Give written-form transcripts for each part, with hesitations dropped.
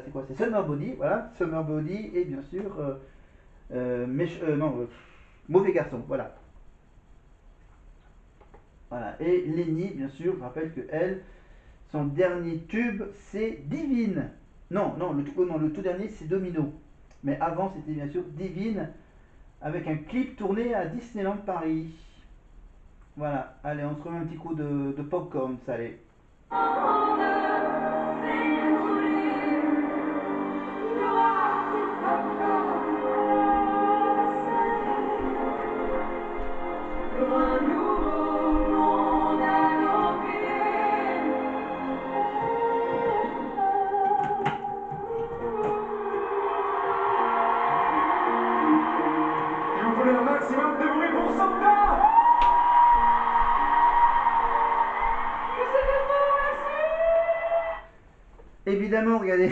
c'est quoi? C'est Summer Body, voilà. Summer Body et bien sûr, non, Mauvais Garçon, voilà. Voilà. Et Lenny, bien sûr, je rappelle que elle, son dernier tube, c'est Divine. Non, non, le tout dernier, c'est Domino. Mais avant, c'était bien sûr Divine, avec un clip tourné à Disneyland Paris. Voilà, allez, on se remet un petit coup de popcorn salé. Si vous voulez un maximum de bruit pour Santa! Évidemment, regardez,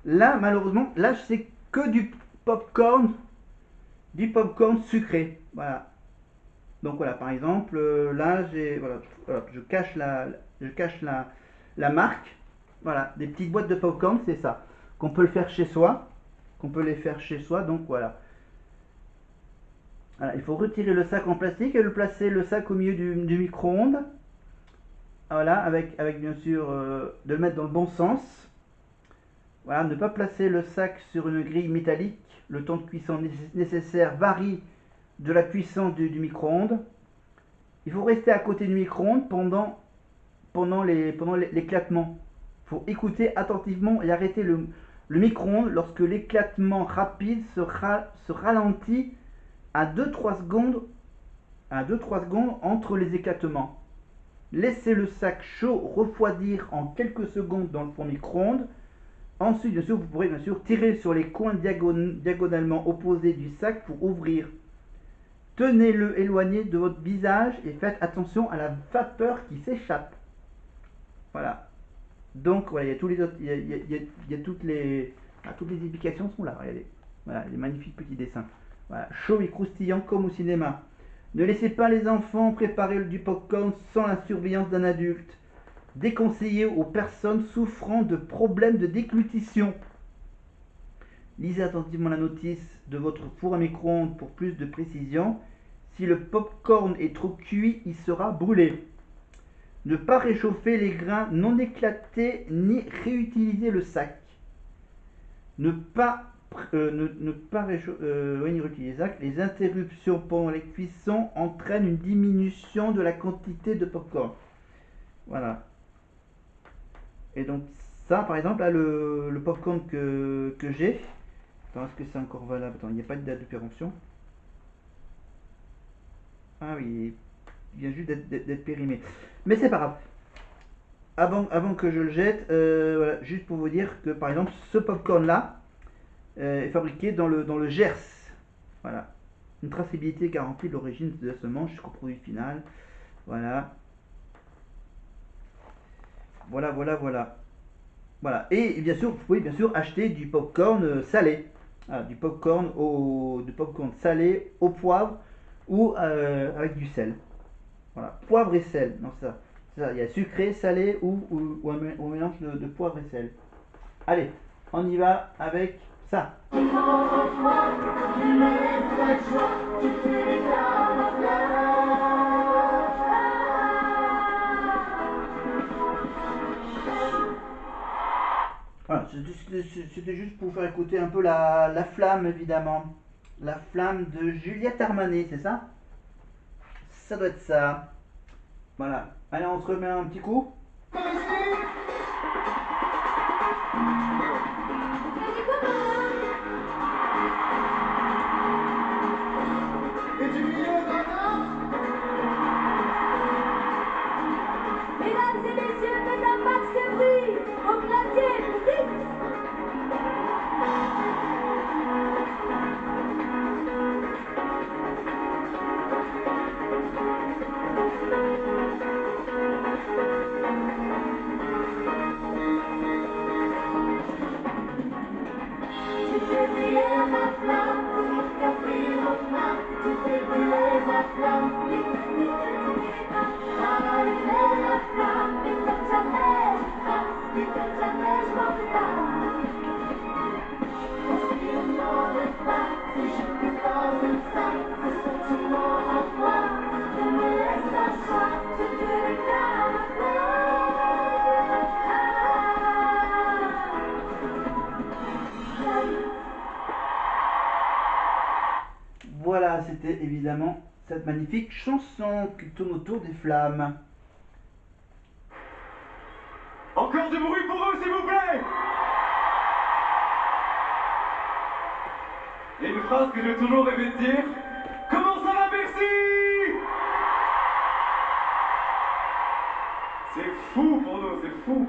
là, malheureusement, là, c'est que du popcorn sucré. Voilà. Donc voilà, par exemple, là, voilà, je cache la marque. Voilà, des petites boîtes de popcorn, c'est ça. Qu'on peut le faire chez soi, qu'on peut les faire chez soi. Donc voilà. Voilà, il faut retirer le sac en plastique et le placer le sac au milieu du micro-ondes. Voilà, avec bien sûr de le mettre dans le bon sens. Voilà, ne pas placer le sac sur une grille métallique. Le temps de cuisson nécessaire varie de la cuisson du micro-ondes. Il faut rester à côté du micro-ondes pendant l'éclatement. Il faut écouter attentivement et arrêter le micro-ondes lorsque l'éclatement rapide se ralentit à 2-3 secondes entre les éclatements. Laissez le sac chaud refroidir en quelques secondes dans le fond micro-ondes. Ensuite, bien sûr, vous pourrez bien sûr tirer sur les coins diagonalement opposés du sac pour ouvrir. Tenez-le éloigné de votre visage et faites attention à la vapeur qui s'échappe. Voilà. Donc, voilà, il y a tous les autres, il y a toutes les explications sont là. Regardez. Voilà, les magnifiques petits dessins. Voilà, chaud et croustillant comme au cinéma. Ne laissez pas les enfants préparer du popcorn sans la surveillance d'un adulte. Déconseillé aux personnes souffrant de problèmes de déglutition. Lisez attentivement la notice de votre four à micro-ondes pour plus de précision. Si le popcorn est trop cuit, il sera brûlé. Ne pas réchauffer les grains non éclatés ni réutiliser le sac. Ne pas, ni réutiliser le sac. Les interruptions pendant les cuissons entraînent une diminution de la quantité de popcorn. Voilà. Et donc ça, par exemple, là, le popcorn que j'ai. Attends, est-ce que c'est encore valable? Attends, il n'y a pas de date de péremption. Ah oui, il vient juste d'être périmé. Mais c'est pas grave. Avant que je le jette, voilà, juste pour vous dire que par exemple, ce popcorn là est fabriqué dans le Gers. Voilà. Une traçabilité garantie de l'origine de la semence jusqu'au produit final. Voilà. Voilà, voilà, voilà. Voilà. Et bien sûr, vous pouvez bien sûr acheter du popcorn salé. Voilà, du popcorn salé au poivre ou avec du sel. Voilà, poivre et sel. Non, c'est ça. Il y a sucré, salé ou un mélange de poivre et sel. Allez, on y va avec ça. Voilà, c'était juste pour faire écouter un peu la flamme, évidemment. La flamme de Juliette Armanet, c'est ça? Ça doit être ça. Voilà. Allez, on se remet un petit coup. Et du milieu, Dana! Mesdames et messieurs, faites un max de bruit au clavier, vite! Tu fais briller ma flamme, mon café aux mains. Tu fais briller ma flamme, vite, vite, vite. Allumer la flamme, vite comme jamais, vite comme jamais. neige m'enflamme. Inspire-moi le pas, si je peux pas de ça, ce sentiment en toi, ne me laisse pas choix, je te déclare ma flamme. Voilà, c'était évidemment cette magnifique chanson qui tourne autour des flammes. Encore du bruit pour eux, s'il vous plaît. Et une phrase que j'ai toujours rêvé de dire. Comment ça va, Bercy? C'est fou pour nous, c'est fou.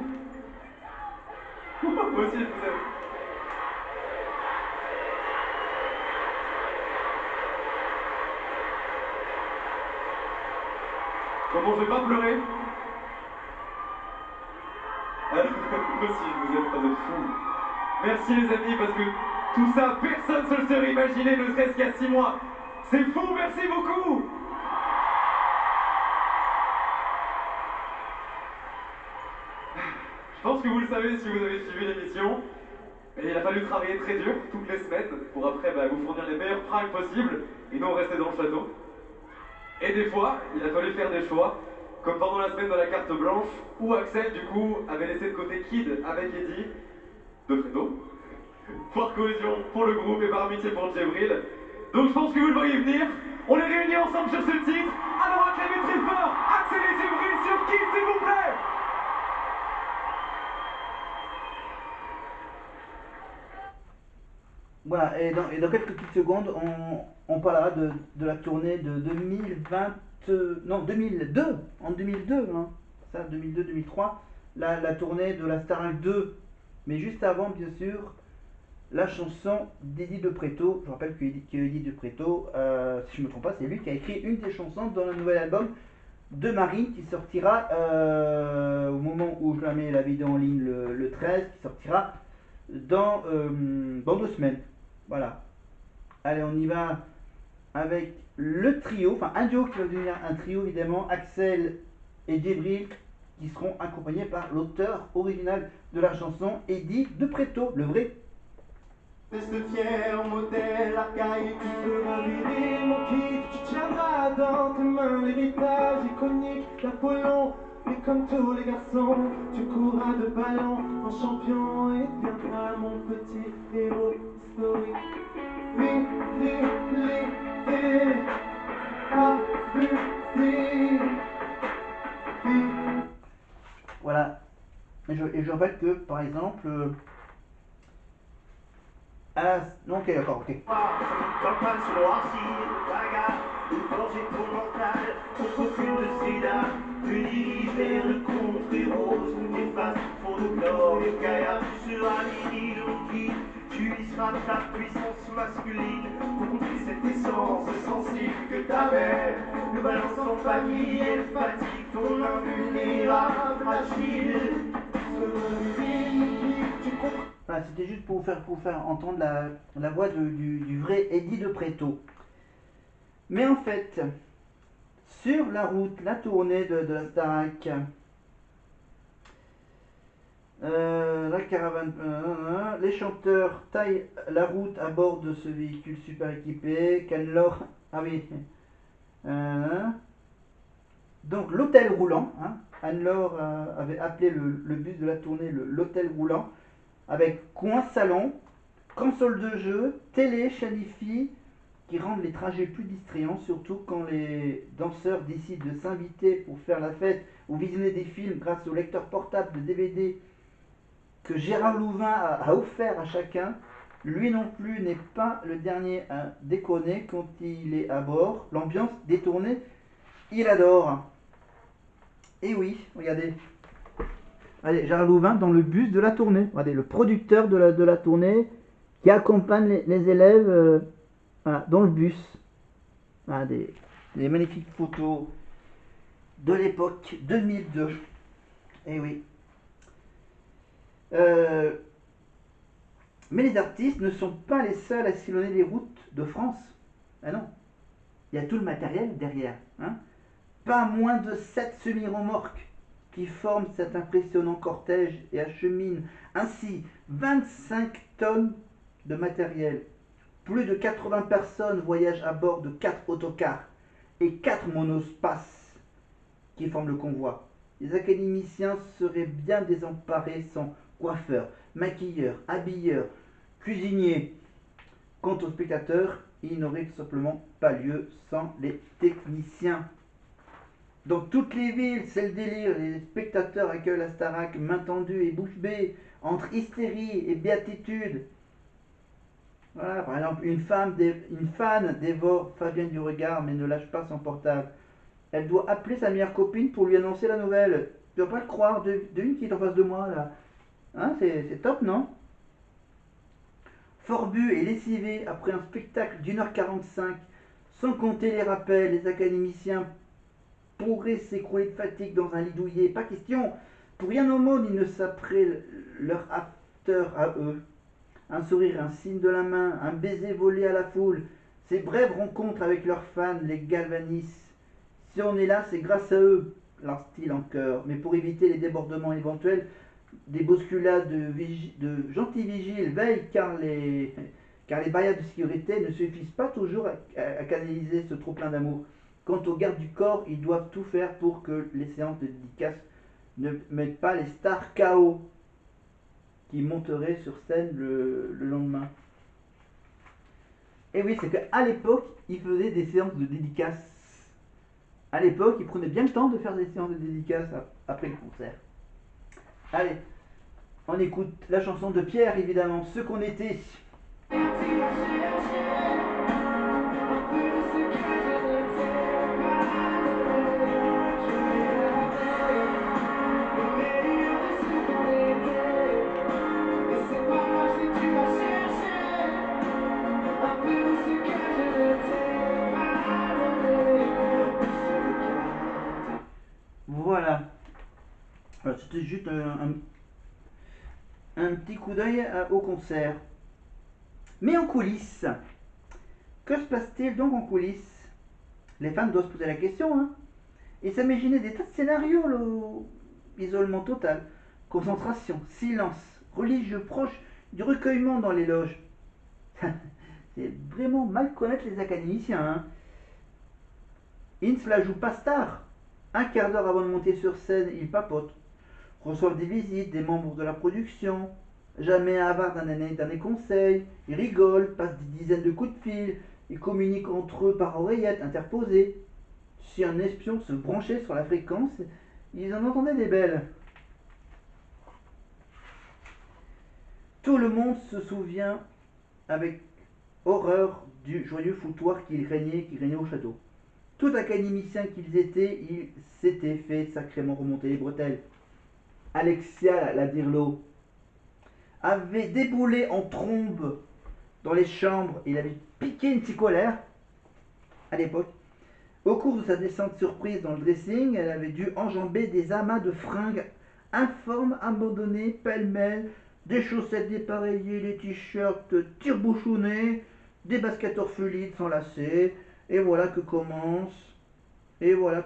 Moi aussi, je vous aime. Comment je vais pas pleurer? Moi aussi, je vous aime, pas de fou. Merci les amis, parce que tout ça, personne ne se le serait imaginé, ne serait-ce qu'il y a 6 mois. C'est fou, merci beaucoup. Je pense que vous le savez si vous avez suivi l'émission. Et il a fallu travailler très dur toutes les semaines pour après vous fournir les meilleurs primes possibles et non rester dans le château. Et des fois, il a fallu faire des choix, comme pendant la semaine de la carte blanche, où Axel, du coup, avait laissé de côté Kid avec Eddie, de Fredo, par cohésion pour le groupe et par amitié pour Djibril. Donc je pense que vous le voyez venir. On est réunis ensemble sur ce titre. Alors acclamez très fort Axel et Djibril sur Kid, s'il vous plaît. Voilà, et dans quelques petites secondes, on parlera de la tournée de 2020, non 2002, en 2002, hein, ça 2002-2003, la tournée de la Starac 2, mais juste avant bien sûr, la chanson d'Eddie de Pretto. Je rappelle que Eddie de Pretto, si je ne me trompe pas, c'est lui qui a écrit une des chansons dans le nouvel album de Marine qui sortira au moment où je la mets la vidéo en ligne le 13, qui sortira dans 2 semaines. Voilà. Allez, on y va avec le trio, enfin un duo qui va devenir un trio évidemment, Axel et Djibril, qui seront accompagnés par l'auteur original de la chanson, Eddie de Pretto, le vrai. Reste fier, modèle archaïque, tu feras virer mon kit, tu tiendras dans tes mains l'héritage iconique d'Apollon. Et comme tous les garçons, tu courras de ballon en champion et deviendras mon petit héros historique. Virilité, abusé. Voilà. Et je rappelle que par exemple, non, ok, d'accord, ok. Dans le pan se noircir, bagarre, une forger ton mental, contre aucune de sida, unis vers le contre rose, efface folklore et Gaïa, tu seras viril ou qui, tu y seras ta puissance masculine, pour contrer cette essence sensible que t'avais, le balance en famille, elle fatigue ton invulnérable fragile, tu seras viril, tu comprends. Voilà, c'était juste pour vous faire entendre la voix du vrai Eddie de Pretto. Mais en fait, sur la route, la tournée de la Starac, la caravane, les chanteurs taillent la route à bord de ce véhicule super équipé. Canlor, ah oui, donc l'hôtel roulant, hein, Anne-Laure avait appelé le bus de la tournée l'hôtel roulant, avec coin salon, console de jeu, télé, chaîne hi-fi, qui rendent les trajets plus distrayants, surtout quand les danseurs décident de s'inviter pour faire la fête ou visionner des films grâce au lecteur portable de DVD que Gérard Louvain a offert à chacun. Lui non plus n'est pas le dernier à déconner quand il est à bord. L'ambiance détournée, il adore. Et oui, regardez. Allez, Gérard Louvain dans le bus de la tournée. Regardez, le producteur de la tournée qui accompagne les élèves voilà, dans le bus. Voilà, des magnifiques photos de l'époque 2002. Et oui. Mais les artistes ne sont pas les seuls à sillonner les routes de France. Ah non. Il y a tout le matériel derrière. Hein. Pas moins de 7 semi-remorques qui forment cet impressionnant cortège et acheminent ainsi 25 tonnes de matériel. Plus de 80 personnes voyagent à bord de 4 autocars et 4 monospaces qui forment le convoi. Les académiciens seraient bien désemparés sans coiffeurs, maquilleurs, habilleurs, cuisiniers. Quant aux spectateurs, il n'aurait tout simplement pas lieu sans les techniciens. Dans toutes les villes, c'est le délire. Les spectateurs accueillent la Starac, main tendue et bouche bée, entre hystérie et béatitude. Voilà, par exemple, une fan dévore Fabien du regard, mais ne lâche pas son portable. Elle doit appeler sa meilleure copine pour lui annoncer la nouvelle. Tu dois pas le croire, devine qui est en face de moi là. Hein, c'est top, non? Forbu et lessivé après un spectacle d'1h45, sans compter les rappels, les académiciens pourraient s'écrouler de fatigue dans un lit douillet. Pas question. Pour rien au monde, ils ne saperaient leur after à eux. Un sourire, un signe de la main, un baiser volé à la foule. Ces brèves rencontres avec leurs fans les galvanisent. Si on est là, c'est grâce à eux, lance-t-il en chœur. Mais pour éviter les débordements éventuels, des bousculades de gentils vigiles veillent car les barrières de sécurité ne suffisent pas toujours à canaliser ce trop plein d'amour. Quant aux gardes du corps, ils doivent tout faire pour que les séances de dédicace ne mettent pas les stars KO qui monteraient sur scène le lendemain. Et oui, c'est qu'à l'époque, ils faisaient des séances de dédicace. À l'époque, ils prenaient bien le temps de faire des séances de dédicace après le concert. Allez, on écoute la chanson de Pierre, évidemment, Ce qu'on était. Voilà. Alors, c'était juste un petit coup d'œil au concert. Mais en coulisses, que se passe-t-il donc en coulisses? Les fans doivent se poser la question, hein, et s'imaginer des tas de scénarios, isolement total, concentration, silence, religieux proche du recueillement dans les loges. C'est vraiment mal connaître les académiciens, hein. Ils ne se la jouent pas star. Un quart d'heure avant de monter sur scène, ils papotent, reçoivent des visites des membres de la production, jamais avares d'un des conseils, ils rigolent, passent des dizaines de coups de fil, ils communiquent entre eux par oreillette interposée. Si un espion se branchait sur la fréquence, ils en entendaient des belles. Tout le monde se souvient avec horreur du joyeux foutoir qui régnait au château. Tout académicien qu'ils étaient, ils s'étaient fait sacrément remonter les bretelles. Alexia, la dirlo, avait déboulé en trombe dans les chambres. Il avait piqué une colère à l'époque. Au cours de sa descente surprise dans le dressing, elle avait dû enjamber des amas de fringues informes, abandonnées, pêle-mêle, des chaussettes dépareillées, des t-shirts tire-bouchonnés, des baskets orphelines sans lacets, et voilà que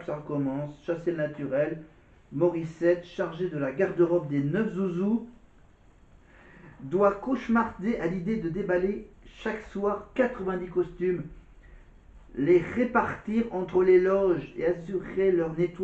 ça recommence, chasser le naturel. Morissette, chargée de la garde-robe des 9 zouzous, doit cauchemarder à l'idée de déballer chaque soir 90 costumes, les répartir entre les loges et assurer leur nettoyage